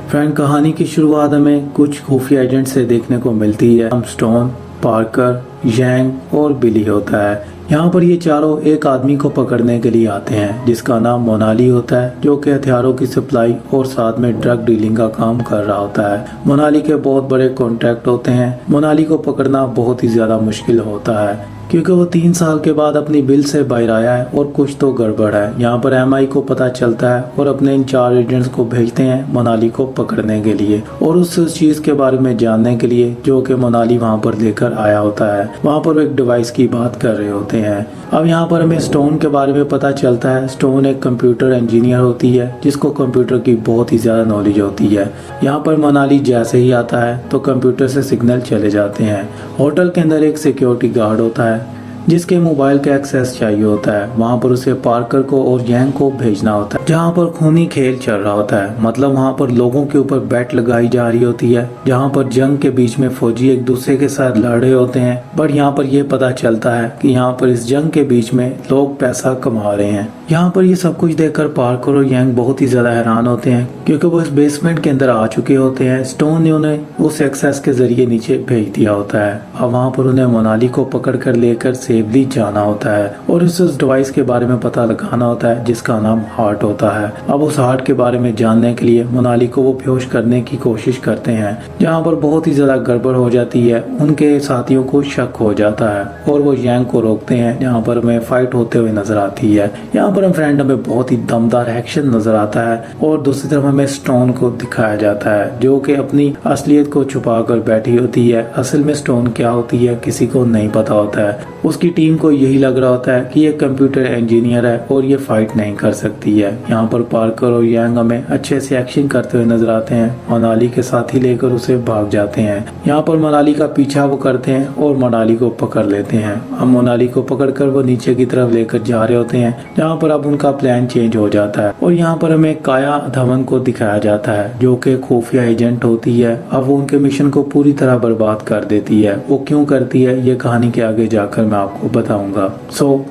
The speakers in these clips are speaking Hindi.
फ्रेंड, कहानी की शुरुआत हमें कुछ खुफिया एजेंट से देखने को मिलती है। स्टोन, पार्कर, यांग और बिली होता है। यहाँ पर ये चारों एक आदमी को पकड़ने के लिए आते हैं जिसका नाम मोनाली होता है, जो कि हथियारों की सप्लाई और साथ में ड्रग डीलिंग का काम कर रहा होता है। मोनाली के बहुत बड़े कॉन्ट्रैक्ट होते हैं। मोनाली को पकड़ना बहुत ही ज्यादा मुश्किल होता है क्योंकि वो 3 साल के बाद अपनी बिल से बाहर आया है और कुछ तो गड़बड़ है। यहाँ पर एमआई को पता चलता है और अपने इन 4 एजेंट्स को भेजते हैं मोनाली को पकड़ने के लिए और उस चीज के बारे में जानने के लिए जो कि मोनाली वहाँ पर लेकर आया होता है। वहाँ पर एक डिवाइस की बात कर रहे होते हैं। अब यहाँ पर हमें स्टोन के बारे में पता चलता है। स्टोन एक कंप्यूटर इंजीनियर होती है जिसको कंप्यूटर की बहुत ही ज्यादा नॉलेज होती है। यहाँ पर मोनाली जैसे ही आता है तो कंप्यूटर से सिग्नल चले जाते हैं। होटल के अंदर एक सिक्योरिटी गार्ड होता है जिसके मोबाइल का एक्सेस चाहिए होता है। वहाँ पर उसे पार्कर को और यांग को भेजना होता है जहाँ पर खूनी खेल चल रहा होता है। मतलब वहाँ पर लोगों के ऊपर बैट लगाई जा रही होती है जहाँ पर जंग के बीच में फौजी एक दूसरे के साथ लड़ रहे होते हैं। बट यहाँ पर यह पता चलता है कि यहाँ पर इस जंग के बीच में लोग पैसा कमा रहे हैं। यहाँ पर ये सब कुछ देखकर पार्कर और यांग बहुत ही ज्यादा हैरान होते हैं क्योंकि वो इस बेसमेंट के अंदर आ चुके होते हैं। स्टोन ने उन्हें उस एक्सेस के जरिए नीचे भेज दिया होता है। अब वहाँ पर उन्हें मोनाली को पकड़ कर लेकर सेफली जाना होता है और उस डिवाइस के बारे में पता लगाना होता है जिसका नाम हार्ट होता है। अब उस हार्ट के बारे में जानने के लिए मोनाली को वो बेहोश करने की कोशिश करते हैं। जहाँ पर बहुत ही ज्यादा गड़बड़ हो जाती है। उनके साथियों को शक हो जाता है और वो यांग को रोकते हैं जहाँ पर हमें फाइट होते हुए नजर आती है। यहाँ पर हम फ्रेंड हमें बहुत ही दमदार एक्शन नजर आता है और दूसरी तरफ हमें स्टोन को दिखाया जाता है जो कि अपनी असलियत को छुपा कर बैठी होती है। असल में स्टोन क्या होती है किसी को नहीं पता होता है। उसकी टीम को यही लग रहा होता है कि ये कंप्यूटर इंजीनियर है और ये फाइट नहीं कर सकती है। यहाँ पर पार्कर और यांग हमें अच्छे से एक्शन करते हुए नजर आते हैं। मोनाली के साथी लेकर उसे भाग जाते हैं। यहाँ पर मोनाली का पीछा वो करते हैं और मोनाली को पकड़ लेते हैं। अब मोनाली को पकड़कर वो नीचे की तरफ लेकर जा रहे होते हैं जहाँ पर अब उनका प्लान चेंज हो जाता है और यहाँ पर हमें काया धवन को दिखाया जाता है जो कि खुफिया एजेंट होती है। अब वो उनके मिशन को पूरी तरह बर्बाद कर देती है। वो क्यों करती है ये कहानी के आगे जाकर मैं आपको बताऊंगा।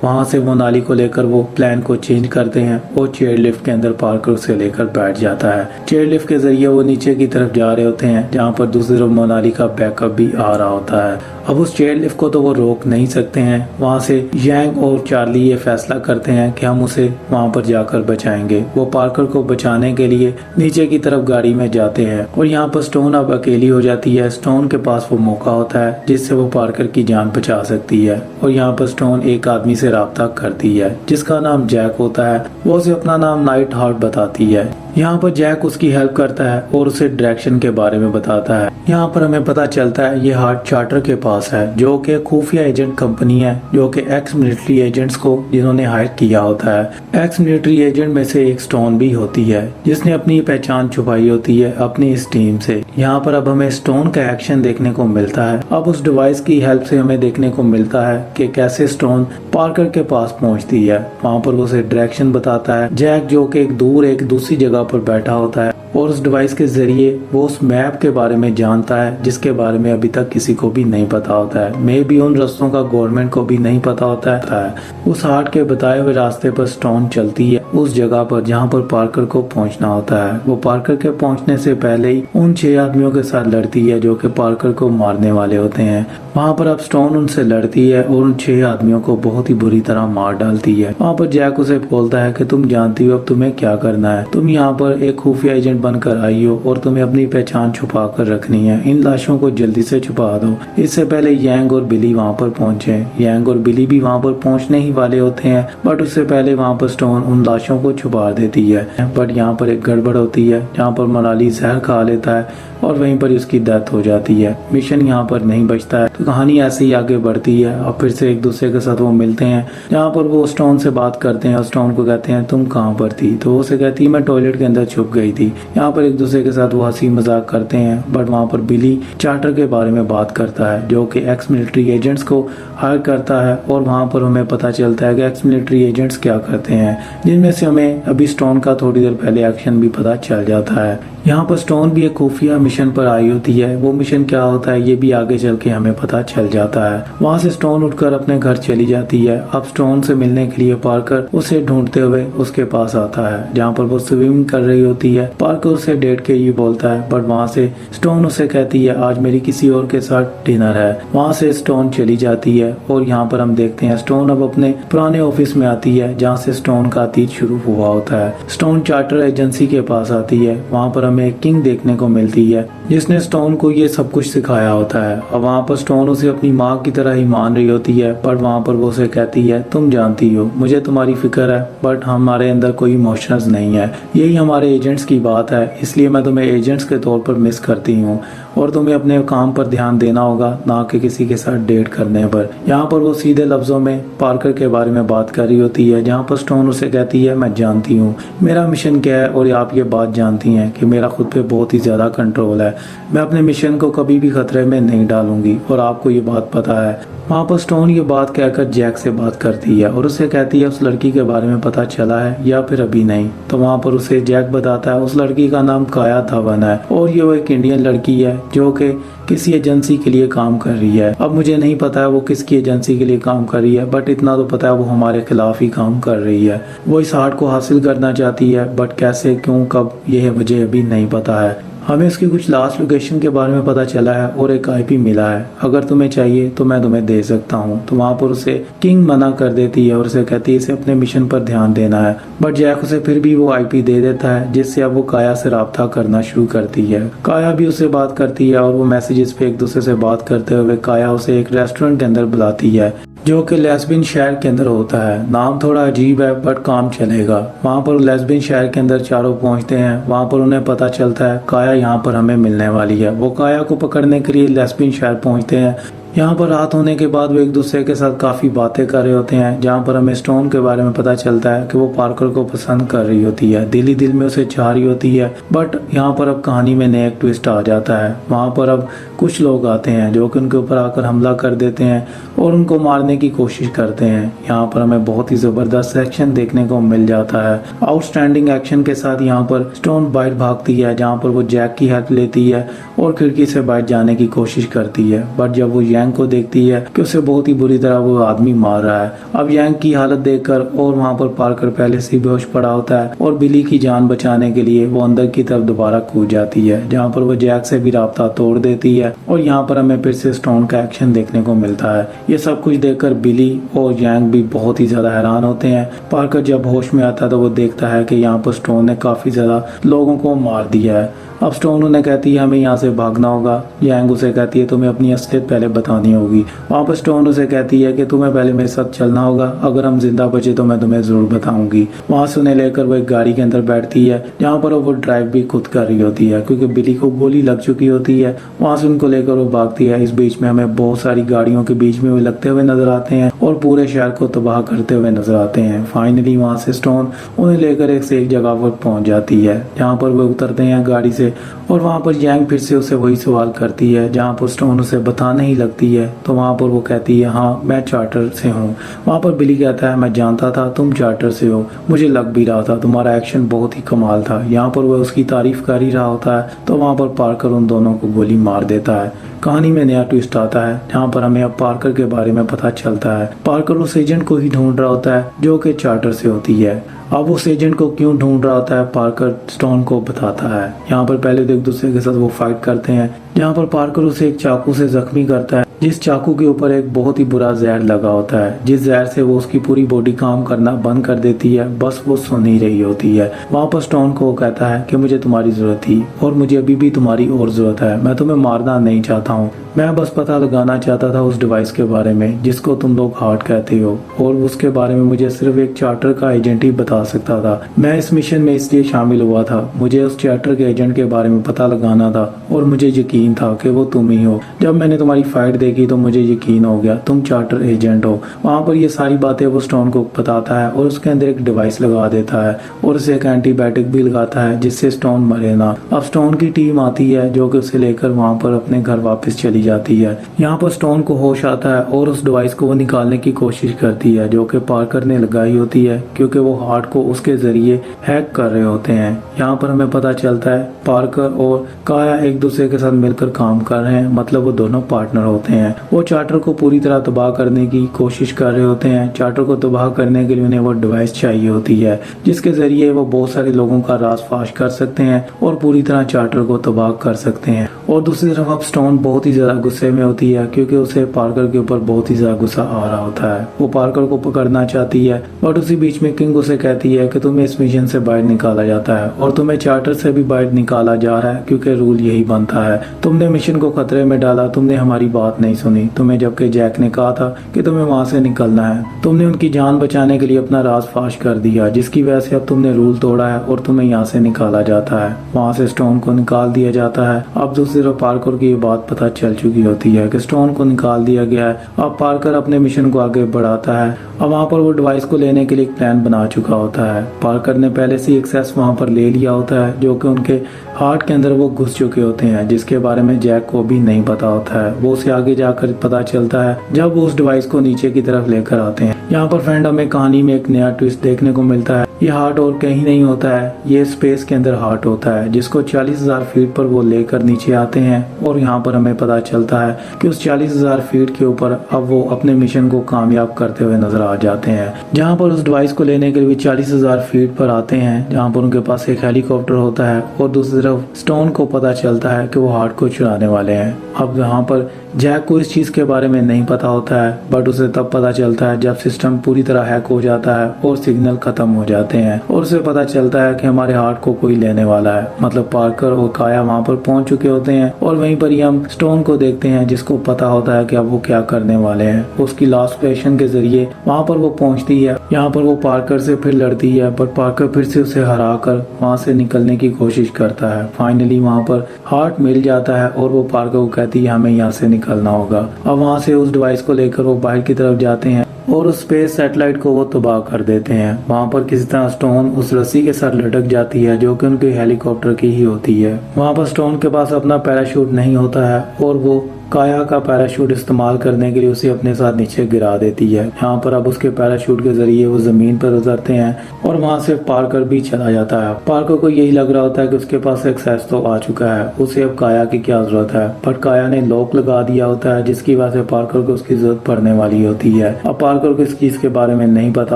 वहाँ से मोनाली को लेकर वो प्लान को चेंज करते हैं और चेयर लिफ्ट के अंदर पार्कर उसे लेकर बैठ जाता है। चेयर लिफ्ट के जरिए वो नीचे की तरफ जा रहे होते हैं जहाँ पर दूसरी तरफ मोनाली का बैकअप भी आ रहा होता है। अब उस चेयर लिफ्ट को तो वो रोक नहीं सकते हैं। वहाँ से यांग और चार्ली ये फैसला करते हैं कि हम उसे वहाँ पर जाकर बचाएंगे। वो पार्कर को बचाने के लिए नीचे की तरफ गाड़ी में जाते हैं और यहाँ पर स्टोन अब अकेली हो जाती है। स्टोन के पास वो मौका होता है जिससे वो पार्कर की जान बचा सकती है और यहाँ पर स्टोन एक आदमी से राब्ता करती है जिसका नाम जैक होता है। वो उसे अपना नाम नाइट हार्ट बताती है। यहाँ पर जैक उसकी हेल्प करता है और उसे डायरेक्शन के बारे में बताता है। यहाँ पर हमें पता चलता है ये हार्ट चार्टर के पास है जो कि खुफिया एजेंट कंपनी है जो कि एक्स मिलिट्री एजेंट्स को जिन्होंने हायर किया होता है। एक्स मिलिट्री एजेंट में से एक स्टोन भी होती है जिसने अपनी पहचान छुपाई होती है अपनी इस टीम से। यहाँ पर अब हमें स्टोन का एक्शन देखने को मिलता है। अब उस डिवाइस की हेल्प से हमें देखने को मिलता है कि कैसे स्टोन पार्कर के पास पहुँचती है। वहाँ पर उसे डायरेक्शन बताता है जैक जो कि एक दूसरी जगह पर बैठा होता है और उस डिवाइस के जरिए वो उस मैप के बारे में जानता है जिसके बारे में अभी तक किसी को भी नहीं पता होता है। मे भी उन रास्तों का गवर्नमेंट को भी नहीं पता होता है। उस हार्ट के बताए हुए रास्ते पर स्टोन चलती है उस जगह पर जहाँ पर पार्कर को पहुँचना होता है। वो पार्कर के पहुँचने से पहले ही उन 6 आदमियों के साथ लड़ती है जो कि पार्कर को मारने वाले होते हैं। वहाँ पर अब स्टोन उनसे लड़ती है और उन 6 आदमियों को बहुत ही बुरी तरह मार डालती है। वहाँ पर जैक उसे बोलता है कि तुम जानती हो अब तुम्हें क्या करना है। तुम यहाँ पर एक खुफिया एजेंट बनकर आई हो और तुम्हें अपनी पहचान छुपा कर रखनी है। इन लाशों को जल्दी से छुपा दो। इससे पहले यांग और बिली वहाँ पर पहुँचे। यांग और बिली भी वहाँ पर पहुँचने ही वाले होते हैं बट उससे पहले वहाँ पर स्टोन उन लाशों को छुपा देती है। बट यहाँ पर एक गड़बड़ होती है जहाँ पर मोनाली जहर खा लेता है और वहीं पर उसकी डेथ हो जाती है। मिशन यहाँ पर नहीं बचता है। तो कहानी ऐसे ही आगे बढ़ती है और फिर से एक दूसरे के साथ वो मिलते हैं जहाँ पर वो स्टोन से बात करते हैं और स्टोन को कहते हैं तुम कहाँ पर थी। तो वो उसे कहती है मैं टॉयलेट के अंदर छुप गई थी। यहाँ पर एक दूसरे के साथ वो हंसी मजाक करते हैं बट वहाँ पर बिली चार्टर के बारे में बात करता है जो कि एक्स मिलिट्री एजेंट्स को हायर करता है और वहाँ पर हमें पता चलता है कि एक्स मिलिट्री एजेंट्स क्या करते हैं जिनमें से हमें अभी स्टोन का थोड़ी देर पहले एक्शन भी पता चल जाता है। यहाँ पर स्टोन भी एक खुफिया मिशन पर आई होती है। वो मिशन क्या होता है ये भी आगे चल के हमें पता चल जाता है। वहाँ से स्टोन उठकर अपने घर चली जाती है। अब स्टोन से मिलने के लिए पार्कर उसे ढूंढते हुए उसके पास आता है, जहाँ पर वो स्विमिंग कर रही होती है। पार्कर उसे डेट के ये बोलता है, बट वहाँ से स्टोन उसे कहती है आज मेरी किसी और के साथ डिनर है। वहाँ से स्टोन चली जाती है और यहाँ पर हम देखते हैं स्टोन अब अपने पुराने ऑफिस में आती है, जहाँ से स्टोन का अतीत शुरू हुआ होता है। स्टोन चार्टर एजेंसी के पास आती है। वहाँ पर हमें किंग देखने को मिलती है, जिसने स्टोन को ये सब कुछ सिखाया होता है। अब वहाँ पर स्टोन उसे अपनी माँ की तरह ही मान रही होती है, पर वहाँ पर वो उसे कहती है तुम जानती हो मुझे तुम्हारी फिक्र है, बट हमारे अंदर कोई इमोशंस नहीं है। यही हमारे एजेंट्स की बात है, इसलिए मैं तुम्हें एजेंट्स के तौर पर मिस करती हूँ और तुम्हें अपने काम पर ध्यान देना होगा, ना कि किसी के साथ डेट करने पर। यहाँ पर वो सीधे लफ्जों में पार्कर के बारे में बात कर रही होती है, जहाँ पर स्टोन उसे कहती है मैं जानती हूँ मेरा मिशन क्या है और आप ये बात जानती हैं कि मेरा खुद पे बहुत ही ज्यादा कंट्रोल है। मैं अपने मिशन को कभी भी खतरे में नहीं डालूंगी और आपको ये बात पता है। वहाँ पर स्टोन ये बात कहकर जैक से बात करती है और उसे कहती है उस लड़की के बारे में पता चला है या फिर अभी नहीं। तो वहाँ पर उसे जैक बताता है उस लड़की का नाम काया धवन है और ये वो एक इंडियन लड़की है जो कि किसी एजेंसी के लिए काम कर रही है। अब मुझे नहीं पता है वो किसकी एजेंसी के लिए काम कर रही है, बट इतना तो पता है वो हमारे खिलाफ ही काम कर रही है। वो इस हार्ट को हासिल करना चाहती है, बट कैसे क्यों कब यह मुझे अभी नहीं पता है। हमें उसकी कुछ लास्ट लोकेशन के बारे में पता चला है और एक आईपी मिला है। अगर तुम्हें चाहिए तो मैं तुम्हें दे सकता हूँ। तो वहाँ पर उसे किंग मना कर देती है और उसे कहती है इसे अपने मिशन पर ध्यान देना है, बट जैक उसे फिर भी वो आईपी दे देता है, जिससे अब वो काया से राब्ता करना शुरू करती है। काया भी उससे बात करती है और वो मैसेजेस पे एक दूसरे से बात करते हुए काया उसे एक रेस्टोरेंट के अंदर बुलाती है, जो कि लेस्बियन शहर के अंदर होता है। नाम थोड़ा अजीब है बट काम चलेगा। वहाँ पर लेस्बियन शहर के अंदर चारों पहुँचते हैं। वहाँ पर उन्हें पता चलता है काया यहाँ पर हमें मिलने वाली है। वो काया को पकड़ने के लिए लेस्बियन शहर पहुँचते हैं। यहाँ पर रात होने के बाद वो एक दूसरे के साथ काफ़ी बातें कर रहे होते हैं, जहाँ पर हमें स्टोन के बारे में पता चलता है कि वो पार्कर को पसंद कर रही होती है, दिल ही दिल में उसे चाह रही होती है। बट यहाँ पर अब कहानी में नया एक ट्विस्ट आ जाता है। वहाँ पर अब कुछ लोग आते हैं जो कि उनके ऊपर आकर हमला कर देते हैं और उनको मारने की कोशिश करते हैं। यहाँ पर हमें बहुत ही ज़बरदस्त एक्शन देखने को मिल जाता है। आउटस्टैंडिंग एक्शन के साथ यहाँ पर स्टोन बाहर भागती है, जहाँ पर वो जैक की हेल्प लेती है और खिड़की से बाहर जाने की कोशिश करती है। बट जब वो यांग को देखती है कि उसे बहुत ही बुरी तरह वो आदमी मार रहा है, अब यांग की हालत देखकर और वहाँ पर पार्कर पहले से बेहोश पड़ा होता है और बिली की जान बचाने के लिए वो अंदर की तरफ दोबारा कूद जाती है, जहाँ पर वो जैक से भी राब्ता तोड़ देती है और यहाँ पर हमें फिर से स्टोन का एक्शन देखने को मिलता है। ये सब कुछ देखकर बिली और यांग भी बहुत ही ज्यादा हैरान होते हैं। पार्कर जब होश में आता है तो वो देखता है कि यहाँ पर स्टोन ने काफी ज्यादा लोगों को मार दिया है। अब स्टोन उन्हें कहती है हमें यहाँ से भागना होगा। यांग उसे कहती है तुम्हें अपनी असलियत पहले बतानी होगी। वहाँ पर स्टोन उसे कहती है कि तुम्हें पहले मेरे साथ चलना होगा, अगर हम जिंदा बचे तो मैं तुम्हें जरूर बताऊंगी। वहाँ से उन्हें लेकर वो एक गाड़ी के अंदर बैठती है, जहाँ पर वो ड्राइव भी खुद कर रही होती है क्योंकि बिली को गोली लग चुकी होती है। वहाँ से उनको लेकर वो भागती है। इस बीच में हमें बहुत सारी गाड़ियों के बीच में वो लगते हुए नजर आते हैं और पूरे शहर को तबाह करते हुए नजर आते हैं। फाइनली वहाँ से स्टोन उन्हें लेकर एक से एक जगह पर पहुंच जाती है, जहाँ पर वो उतरते हैं गाड़ी से और वहाँ पर यांग फिर से उसे वही सवाल करती है, जहाँ पर स्टोन उसे बताने ही लगती है। तो वहाँ पर वो कहती है हाँ मैं चार्टर से हूँ। वहाँ पर बिली कहता है मैं जानता था तुम चार्टर से हो, मुझे लग भी रहा था, तुम्हारा एक्शन बहुत ही कमाल था। यहाँ पर वो उसकी तारीफ कर ही रहा होता है तो वहाँ पर पार्कर उन दोनों को गोली मार देता है। कहानी में नया ट्विस्ट आता है, जहाँ पर हमें अब पार्कर के बारे में पता चलता है। पार्कर उस एजेंट को ही ढूंढ रहा होता है जो कि चार्टर से होती है। अब उस एजेंट को क्यों ढूंढ रहा होता है पार्कर स्टोन को बताता है। यहाँ पर पहले तो एक दूसरे के साथ वो फाइट करते हैं, जहाँ पर पार्कर उसे एक चाकू से जख्मी करता है, जिस चाकू के ऊपर एक बहुत ही बुरा जहर लगा होता है, जिस जहर से वो उसकी पूरी बॉडी काम करना बंद कर देती है, बस वो सुन ही रही होती है। वहाँ पर स्टोन को कहता है कि मुझे तुम्हारी जरूरत थी और मुझे अभी भी तुम्हारी और जरूरत है। मैं तुम्हें मारना नहीं चाहता हूँ, मैं बस पता लगाना चाहता था उस डिवाइस के बारे में जिसको तुम लोग हार्ट कहते हो, और उसके बारे में मुझे सिर्फ एक चार्टर का एजेंट ही बता सकता था। मैं इस मिशन में इसलिए शामिल हुआ था, मुझे उस चार्टर के एजेंट के बारे में पता लगाना था और मुझे यकीन था कि वो तुम ही हो। जब मैंने तुम्हारी फाइट देखी तो मुझे यकीन हो गया तुम चार्टर एजेंट हो। वहाँ पर ये सारी बातें वो स्टोन को बताता है और उसके अंदर एक डिवाइस लगा देता है और उसे एक एंटीबायोटिक भी लगाता है जिससे स्टोन मरे ना। अब स्टोन की टीम आती है जो कि उसे लेकर वहाँ पर अपने घर वापस चली जाती है। यहाँ पर स्टोन को होश आता है और उस डिवाइस को वो निकालने की कोशिश करती है जो कि पार्कर ने लगाई होती है, क्योंकि वो हार्ट को उसके जरिए हैक कर रहे होते हैं। यहाँ पर हमें पता चलता है पार्कर और काया एक दूसरे के साथ मिलकर काम कर रहे हैं, मतलब वो दोनों पार्टनर होते हैं। वो चार्टर को पूरी तरह तबाह करने की कोशिश कर रहे होते हैं। चार्टर को तबाह करने के लिए उन्हें वो डिवाइस चाहिए होती है जिसके जरिए वो बहुत सारे लोगों का राज फाश कर सकते हैं और पूरी तरह चार्टर को तबाह कर सकते हैं। और दूसरी तरफ अब स्टोन बहुत ही ज्यादा गुस्से में होती है क्योंकि उसे पार्कर के ऊपर बहुत ही ज्यादा गुस्सा आ रहा होता है। वो पार्कर को पकड़ना चाहती है, बट उसी बीच में किंग उसे कहती है कि तुम्हें इस मिशन से बाहर निकाला जाता है और तुम्हें चार्टर से भी बाहर निकाला जा रहा है क्योंकि रूल यही बनता है। तुमने मिशन को खतरे में डाला, तुमने हमारी बात नहीं सुनी। तुम्हें जबकि जैक ने कहा था कि तुम्हें वहाँ से निकलना है, तुमने उनकी जान बचाने के लिए अपना राज फाश कर दिया, जिसकी वजह से अब तुमने रूल तोड़ा है और तुम्हें यहाँ से निकाला जाता है। वहाँ से स्टोन को निकाल दिया जाता है। अब दूसरी तरफ पार्कर की ये बात पता चल चुकी होती है कि स्टोन को निकाल दिया गया है। अब पार्कर अपने मिशन को आगे बढ़ाता है। अब वहाँ पर वो डिवाइस को लेने के लिए एक प्लान बना चुका होता है। पार्कर ने पहले से एक्सेस वहाँ पर ले लिया होता है जो कि उनके हार्ट के अंदर वो घुस चुके होते हैं, जिसके बारे में जैक को भी नहीं पता होता है। वो उसे आगे जाकर पता चलता है जब वो उस डिवाइस को नीचे की तरफ लेकर आते हैं। यहाँ पर फ्रेंड हमें कहानी में एक नया ट्विस्ट देखने को मिलता है। ये हार्ट और कहीं नहीं होता है, ये स्पेस के अंदर हार्ट होता है जिसको 40,000 फीट पर वो लेकर नीचे आते हैं। और यहाँ पर हमें पता चलता है कि उस 40,000 फीट के ऊपर अब वो अपने मिशन को कामयाब करते हुए नजर आ जाते हैं। जहाँ पर उस डिवाइस को लेने के लिए 40,000 फीट पर आते हैं, जहाँ पर उनके पास एक हेलीकॉप्टर होता है और दूसरी तरफ स्टोन को पता चलता है कि वो हार्ट को चुराने वाले हैं। अब यहाँ पर जैक को इस चीज के बारे में नहीं पता होता है, बट उसे तब पता चलता है जब सिस्टम पूरी तरह हैक हो जाता है और सिग्नल खत्म हो जाते हैं और उसे पता चलता है कि हमारे हार्ट को कोई लेने वाला है। मतलब पार्कर और काया वहाँ पर पहुंच चुके होते हैं और वहीं पर ही हम स्टोन को देखते हैं जिसको पता होता है कि अब वो क्या करने वाले हैं। उसकी लास्ट क्वेश्चन के जरिए वहाँ पर वो पहुंचती है। यहाँ पर वो पार्कर से फिर लड़ती है, बट पार्कर फिर से उसे हरा कर वहाँ से निकलने की कोशिश करता है। फाइनली वहाँ पर हार्ट मिल जाता है और वो पार्कर को कहती है हमें यहाँ से निकलना होगा। अब वहाँ से उस डिवाइस को लेकर वो बाहर की तरफ जाते हैं और उस स्पेस सैटेलाइट को वो तबाह कर देते हैं। वहाँ पर किसी तरह स्टोन उस रस्सी के साथ लटक जाती है जो कि उनके हेलीकॉप्टर की ही होती है। वहाँ पर स्टोन के पास अपना पैराशूट नहीं होता है और वो काया का पैराशूट इस्तेमाल करने के लिए उसे अपने साथ नीचे गिरा देती है। यहाँ पर अब उसके पैराशूट के जरिए वो जमीन पर उतरते हैं और वहाँ से पार्कर भी चला जाता है। पार्कर को यही लग रहा होता है कि उसके पास एक्सेस तो आ चुका है, उसे अब काया की क्या जरूरत है, पर काया ने लॉक लगा दिया होता है जिसकी वजह से पार्कर को उसकी जरूरत पड़ने वाली होती है। अब पार्कर को इस चीज के बारे में नहीं पता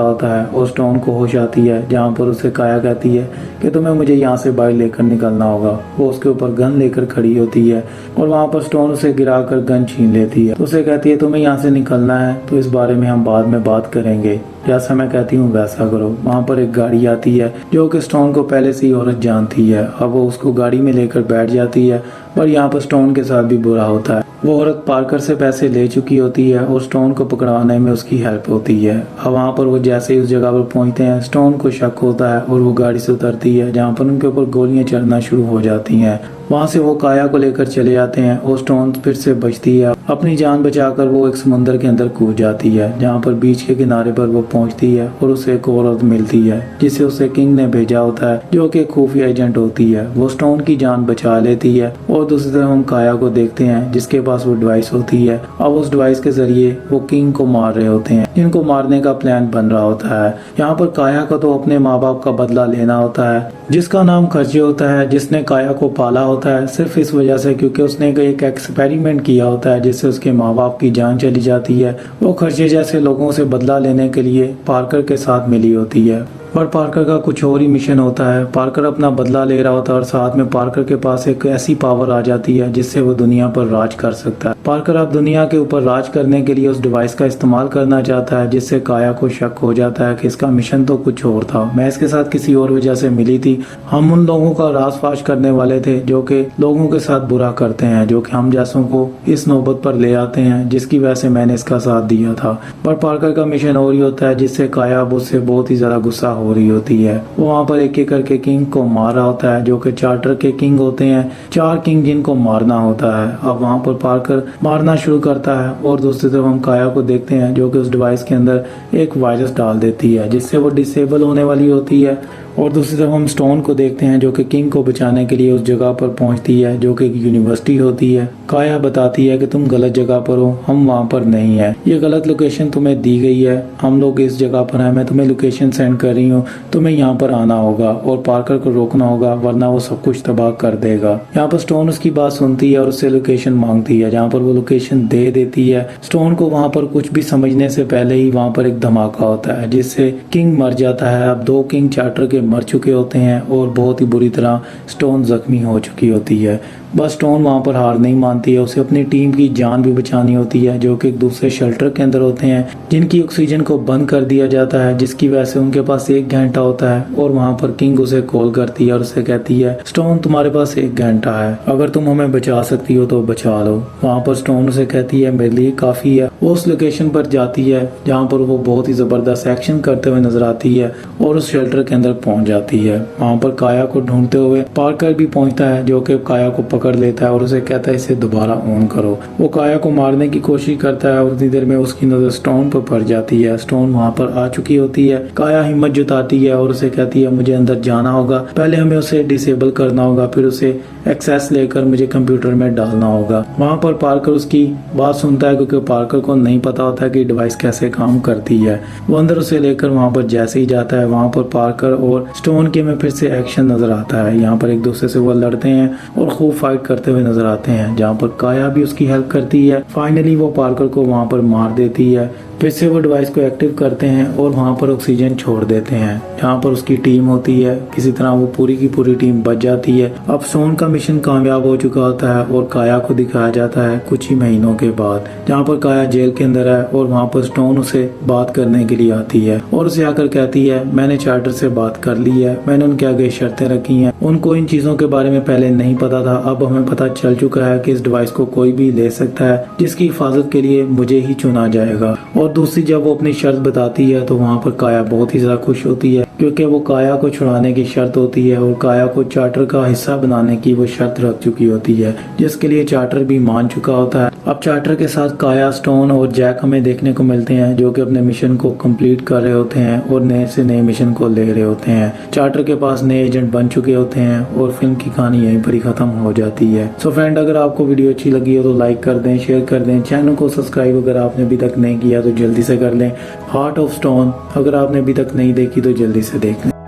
होता है और स्टोन को होश आती है, जहाँ पर उसे काया कहती है कि तुम्हें मुझे यहाँ से बाहर लेकर निकलना होगा। वो उसके ऊपर गन लेकर खड़ी होती है और वहाँ पर स्टोन उसे गिरा कर गन छीन लेती है। तो उसे कहती है तुम्हें यहाँ से निकलना है तो इस बारे में हम बाद में बात करेंगे, जैसा मैं कहती हूँ वैसा करो। वहाँ पर एक गाड़ी आती है जो कि स्टोन को पहले से ही औरत जानती है। अब वो उसको गाड़ी में लेकर बैठ जाती है, पर यहाँ पर स्टोन के साथ भी बुरा होता है। वो औरत पार्कर से पैसे ले चुकी होती है और स्टोन को पकड़वाने में उसकी हेल्प होती है। अब वहाँ पर वो जैसे ही उस जगह पर पहुँचते हैं, स्टोन को शक होता है और वो गाड़ी से उतरती है, जहाँ पर उनके ऊपर गोलियां चढ़ना शुरू हो जाती हैं। वहाँ से वो काया को लेकर चले जाते हैं और स्टोन फिर से बचती है। अपनी जान बचाकर वो एक समुंदर के अंदर कूद जाती है, जहाँ पर बीच के किनारे पर वो पहुँचती है और उसे एक औरत मिलती है जिसे उसे किंग ने भेजा होता है, जो कि खुफिया एजेंट होती है। वो स्टोन की जान बचा लेती है और दूसरी तरफ हम काया को देखते हैं जिसके पास वो डिवाइस होती है। अब उस डिवाइस के जरिए वो किंग को मार रहे होते हैं, जिनको मारने का प्लान बन रहा होता है। यहाँ पर काया को तो अपने माँ बाप का बदला लेना होता है, जिसका नाम खर्चे होता है, जिसने काया को पाला होता है सिर्फ इस वजह से क्योंकि उसने एक एक्सपेरिमेंट किया होता है जिससे उसके माँ बाप की जान चली जाती है। वो खर्चे जैसे लोगों से बदला लेने के लिए पार्कर के साथ मिली होती है, पर पार्कर का कुछ और ही मिशन होता है। पार्कर अपना बदला ले रहा होता है और साथ में पार्कर के पास एक ऐसी पावर आ जाती है जिससे वो दुनिया पर राज कर सकता है। पार्कर अब दुनिया के ऊपर राज करने के लिए उस डिवाइस का इस्तेमाल करना चाहता है, जिससे काया को शक हो जाता है कि इसका मिशन तो कुछ और था, मैं इसके साथ किसी और वजह से मिली थी। हम उन लोगों का राज-फाश करने वाले थे जो कि लोगों के साथ बुरा करते हैं, जो कि हम जैसों को इस नौबत पर ले आते हैं, जिसकी वजह से मैंने इसका साथ दिया था। पर पार्कर का मिशन और ही होता है जिससे काया उससे बहुत ही ज्यादा गुस्सा हो रही होती है। वो वहाँ पर एक एक करके किंग को मार रहा होता है, जो कि चार्टर के किंग होते हैं, 4 किंग जिनको मारना होता है। अब वहाँ पर पार्कर मारना शुरू करता है और दूसरी तरफ हम काया को देखते हैं जो कि उस डिवाइस के अंदर एक वायरस डाल देती है जिससे वो डिसेबल होने वाली होती है और दूसरी तरफ हम स्टोन को देखते हैं जो कि किंग को बचाने के लिए उस जगह पर पहुंचती है जो कि एक यूनिवर्सिटी होती है। काया बताती है कि तुम गलत जगह पर हो, हम वहाँ पर नहीं है, ये गलत लोकेशन तुम्हें दी गई है, हम लोग इस जगह पर हैं, मैं तुम्हें लोकेशन सेंड कर रही हूँ, तुम्हें यहाँ पर आना होगा और पार्कर को रोकना होगा वरना वो सब कुछ तबाह कर देगा। यहाँ पर स्टोन उसकी बात सुनती है और उससे लोकेशन मांगती है, जहाँ पर वो लोकेशन दे देती है। स्टोन को वहाँ पर कुछ भी समझने से पहले ही वहाँ पर एक धमाका होता है जिससे किंग मर जाता है। अब 2 किंग चार्टर के मर चुके होते हैं और बहुत ही बुरी तरह स्टोन जख्मी हो चुकी होती है। बस स्टोन वहाँ पर हार नहीं मानती है, उसे अपनी टीम की जान भी बचानी होती है जो कि एक दूसरे शेल्टर के अंदर होते हैं जिनकी ऑक्सीजन को बंद कर दिया जाता है, जिसकी वजह से उनके पास 1 घंटा होता है। और वहाँ पर किंग उसे कॉल करती है और उसे कहती है स्टोन तुम्हारे पास 1 घंटा है, अगर तुम हमें बचा सकती हो तो बचा लो। वहाँ पर स्टोन उसे कहती है मेरे लिए काफी है। वो उस लोकेशन पर जाती है जहाँ पर वो बहुत ही जबरदस्त एक्शन करते हुए नजर आती है और उस शेल्टर के अंदर पहुंच जाती है। वहाँ पर काया को ढूंढते हुए पार्कर भी पहुंचता है जो कि काया को पकड़ लेता है और उसे कहता है इसे दोबारा ऑन करो। वो काया को मारने की कोशिश करता है और उतनी देर में उसकी नजर स्टोन पर पड़ जाती है। स्टोन वहाँ पर आ चुकी होती है। काया हिम्मत जुटाती है और उसे कहती है मुझे अंदर जाना होगा, पहले हमें उसे डिसेबल करना होगा, फिर उसे एक्सेस लेकर मुझे कंप्यूटर में डालना होगा। वहाँ पर पार्कर उसकी बात सुनता है क्योंकि पार्कर को नहीं पता होता है कि डिवाइस कैसे काम करती है। वो अंदर उसे लेकर वहाँ पर जैसे ही जाता है वहाँ पर पार्कर और स्टोन के में फिर से एक्शन नजर आता है। यहाँ पर एक दूसरे से वो लड़ते हैं और खूब फाइट करते हुए नजर आते हैं जहाँ पर काया भी उसकी हेल्प करती है। फाइनली वो पार्कर को वहाँ पर मार देती है। फिर से वो डिवाइस को एक्टिव करते हैं और वहाँ पर ऑक्सीजन छोड़ देते हैं। जहाँ पर उसकी टीम होती है किसी तरह वो पूरी की पूरी टीम बच जाती है। अब स्टोन का मिशन कामयाब हो चुका होता है और काया को दिखाया जाता है कुछ ही महीनों के बाद, जहाँ पर काया जेल के अंदर है और वहाँ पर स्टोन उसे बात करने के लिए आती है और उसे आकर कहती है मैंने चार्टर से बात कर ली है, मैंने उनके आगे शर्तें रखी हैं, उनको इन चीजों के बारे में पहले नहीं पता था, अब हमें पता चल चुका है कि इस डिवाइस को कोई भी ले सकता है जिसकी हिफाजत के लिए मुझे ही चुना जाएगा। और दूसरी जब वो अपनी शर्त बताती है तो वहाँ पर काया बहुत ही ज्यादा खुश होती है क्योंकि वो काया को छुड़ाने की शर्त होती है और काया को चार्टर का हिस्सा बनाने की वो शर्त रख चुकी होती है जिसके लिए चार्टर भी मान चुका होता है। अब चार्टर के साथ काया, स्टोन और जैक हमें देखने को मिलते हैं जो कि अपने मिशन को कंप्लीट कर रहे होते हैं और नए से नए मिशन को ले रहे होते हैं। चार्टर के पास नए एजेंट बन चुके होते हैं और फिल्म की कहानी यहीं पर ही खत्म हो जाती है। सो फ्रेंड, अगर आपको वीडियो अच्छी लगी हो तो लाइक कर दें, शेयर कर दें, चैनल को सब्सक्राइब अगर आपने अभी तक नहीं किया तो जल्दी से कर लें। हार्ट ऑफ स्टोन अगर आपने अभी तक नहीं देखी तो जल्दी से देख लें।